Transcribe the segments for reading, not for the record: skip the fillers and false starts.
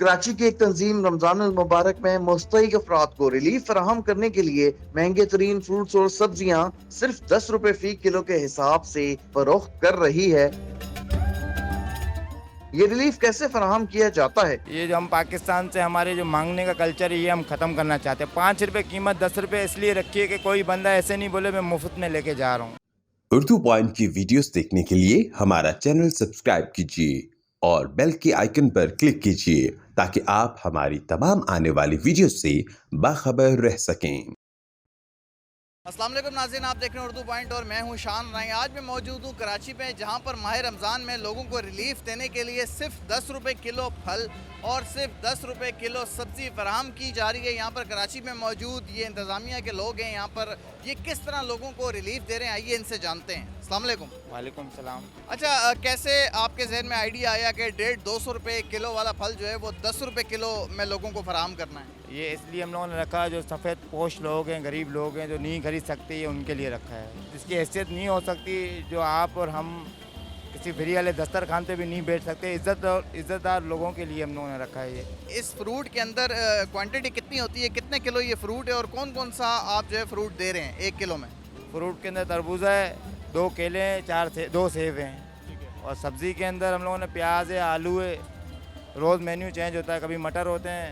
कराची की एक तंजीम रमजान मुबारक में मुस्तहिक अफराद को रिलीफ फराहम करने के लिए महंगे तरीन फ्रूट्स और सब्जियां सिर्फ 10 रुपए फी किलो के हिसाब से फरोख्त कर रही है। ये रिलीफ कैसे फराहम किया जाता है? ये जो हम पाकिस्तान से हमारे जो मांगने का कल्चर है ये हम ख़त्म करना चाहते हैं। 5 रुपये कीमत 10 रुपये इसलिए रखी है कि कोई बंदा ऐसे नहीं बोले मैं मुफ्त में लेके जा रहा हूँ। उर्दू पॉइंट की वीडियोस देखने के लिए हमारा चैनल सब्सक्राइब कीजिए और बेल के आइकन पर क्लिक कीजिए ताकि आप हमारी तमाम आने वाली वीडियो से बाखबर रह सकें। अस्सलाम वालेकुम नाज़रीन, आप देख रहे हैं उर्दू पॉइंट और मैं हूं शान राय। आज मैं मौजूद हूं कराची में, जहां पर माह रमज़ान में लोगों को रिलीफ देने के लिए सिर्फ 10 रुपये किलो फल और सिर्फ 10 रुपये किलो सब्ज़ी फराहम की जा रही है। यहाँ पर कराची में मौजूद ये इंतज़ामिया के लोग हैं, यहाँ पर ये किस तरह लोगों को रिलीफ दे रहे हैं, आइए इनसे जानते हैं। अस्सलाम वालेकुम। वालेकुम सलाम। अच्छा, कैसे आपके जहन में आइडिया आया कि 150-200 रुपये किलो वाला फल जो है वो 10 रुपये किलो में लोगों को फराहम करना है? ये इसलिए हम लोगों ने रखा है, जो सफ़ेद पोश लोग हैं, गरीब लोग हैं, जो नहीं खरीद सकते, ये उनके लिए रखा है। जिसकी हैसियत नहीं हो सकती, जो आप और हम किसी फ्री वाले दस्तरखान पे भी नहीं बैठ सकते, इज़्ज़तदार लोगों के लिए हम लोगों ने रखा है ये। इस फ्रूट के अंदर क्वांटिटी कितनी होती है, कितने किलो ये फ्रूट है और कौन कौन सा आप जो है फ्रूट दे रहे हैं 1 किलो में? फ्रूट के अंदर तरबूजा है, 2 केले हैं, 2 सेब हैं, और सब्ज़ी के अंदर हम लोगों ने प्याज है, आलू है। रोज़ मेन्यू चेंज होता है, कभी मटर होते हैं,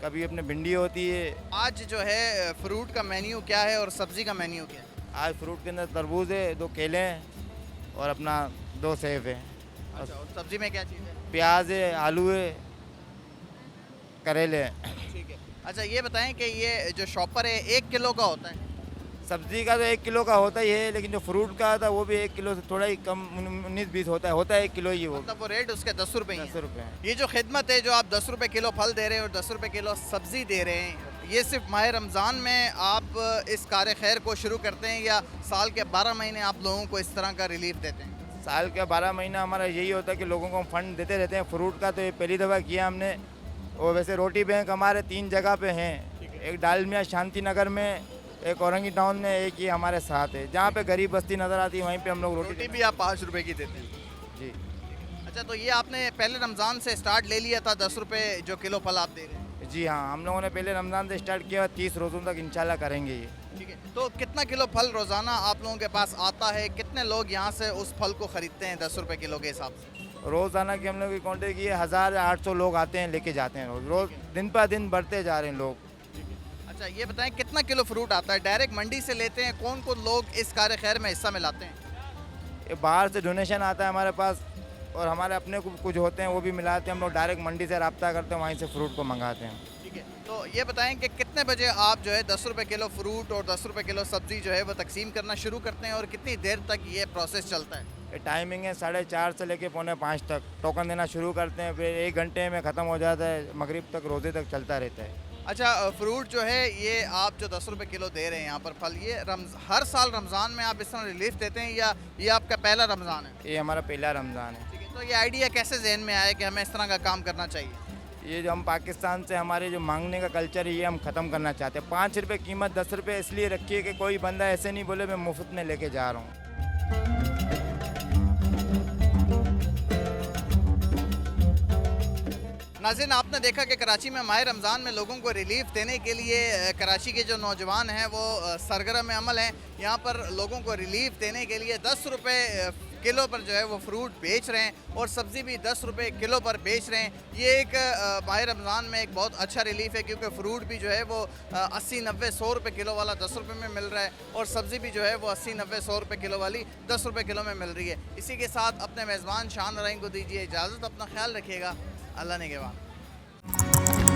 कभी अपने भिंडी होती है। आज जो है फ्रूट का मेन्यू क्या है और सब्ज़ी का मेन्यू क्या है? आज फ्रूट के अंदर तरबूज है, 2 केले हैं और अपना 2 सेब हैं। अच्छा, और सब्ज़ी में क्या चीज़ है? प्याज है, आलू है, करेले हैं। ठीक है। अच्छा, ये बताएं कि ये जो शॉपर है 1 किलो का होता है? सब्ज़ी का तो 1 किलो का होता ही है, लेकिन जो फ्रूट का था वो भी 1 किलो से थोड़ा ही कम, 19-20 होता है 1 किलो ही वो। मतलब वो रेट उसके 10 रुपये ही है? 10 रुपये हैं। ये जो खिदमत है, जो आप 10 रुपये किलो फल दे रहे हैं और 10 रुपये किलो सब्ज़ी दे रहे हैं, ये सिर्फ माह रमज़ान में आप इस कार खैर को शुरू करते हैं या साल के 12 महीने आप लोगों को इस तरह का रिलीफ देते हैं? साल का 12 महीना हमारा यही होता है कि लोगों को हम फंड देते रहते हैं। फ्रूट का तो ये पहली दफ़ा किया हमने। और वैसे रोटी बैंक हमारे 3 जगह पे हैं, एक डालमिया शांति नगर में, एक औरंगी टाउन में, एक ही हमारे साथ है। जहाँ पे गरीब बस्ती नज़र आती है वहीं पे हम लोग रोटी भी आप 5 रुपये की देते हैं? जी। अच्छा, तो ये आपने पहले रमज़ान से स्टार्ट ले लिया था 10 रुपये जो किलो फल आप दे रहे हैं? जी हाँ, हम लोगों ने पहले रमज़ान से स्टार्ट किया, 30 रोज़ों तक इंशाल्लाह करेंगे ये। ठीक है। तो कितना किलो फल रोज़ाना आप लोगों के पास आता है? कितने लोग यहाँ से उस फल को ख़रीदते हैं 10 रुपये किलो के हिसाब से? रोज़ाना की हम लोग की क्वान्टिटी की 1800 लोग आते हैं, लेके जाते हैं रोज़ दिन पर दिन बढ़ते जा रहे हैं लोग। अच्छा, ये बताएं कितना किलो फ्रूट आता है? डायरेक्ट मंडी से लेते हैं? कौन कौन लोग इस कार खैर में हिस्सा मिलाते हैं? ये बाहर से डोनेशन आता है हमारे पास, और हमारे अपने कुछ होते हैं वो भी मिलाते हैं। हम लोग डायरेक्ट मंडी से रब्ता करते हैं, वहीं से फ्रूट को मंगाते हैं। ठीक है। तो ये बताएं कि कितने बजे आप जो है 10 रुपये किलो फ्रूट और 10 रुपये किलो सब्ज़ी जो है वो तकसीम करना शुरू करते हैं और कितनी देर तक ये प्रोसेस चलता है? ये टाइमिंग है 4:30 से लेके 4:45 तक। टोकन देना शुरू करते हैं, फिर 1 घंटे में ख़त्म हो जाता है, मगरिब तक रोज़े तक चलता रहता है। अच्छा, फ्रूट जो है ये आप जो 10 रुपये किलो दे रहे हैं यहाँ पर फल, ये हर साल रमज़ान में आप इस तरह रिलीफ देते हैं या ये आपका पहला रमज़ान है? ये हमारा पहला रमज़ान है। ठीक है। तो ये आइडिया कैसे जहन में आया कि हमें इस तरह का काम करना चाहिए? ये जो हम पाकिस्तान से हमारे जो मांगने का कल्चर है ये हम ख़त्म करना चाहते हैं। 5 रुपये कीमत 10 रुपये इसलिए रखी है कि कोई बंदा ऐसे नहीं बोले मैं मुफ्त में लेके जा रहा हूँ। नाज़रीन, आपने देखा कि कराची में माह रमज़ान में लोगों को रिलीफ देने के लिए कराची के जो नौजवान हैं वो सरगर्म अमल हैं। यहाँ पर लोगों को रिलीफ देने के लिए 10 रुपये किलो पर जो है वो फ्रूट बेच रहे हैं और सब्ज़ी भी 10 रुपये किलो पर बेच रहे हैं। ये एक माह रमज़ान में एक बहुत अच्छा रिलीफ है, क्योंकि फ्रूट भी जो है वो 80-90-100 रुपये किलो वाला 10 रुपये में मिल रहा है और सब्ज़ी भी जो है वो 80-90-100 रुपये किलो वाली 10 रुपये किलो में मिल रही है। इसी के साथ अपने मेज़बान शान राइन को दीजिए इजाज़त। अपना ख्याल रखिएगा। अल्लाह ने के बाद।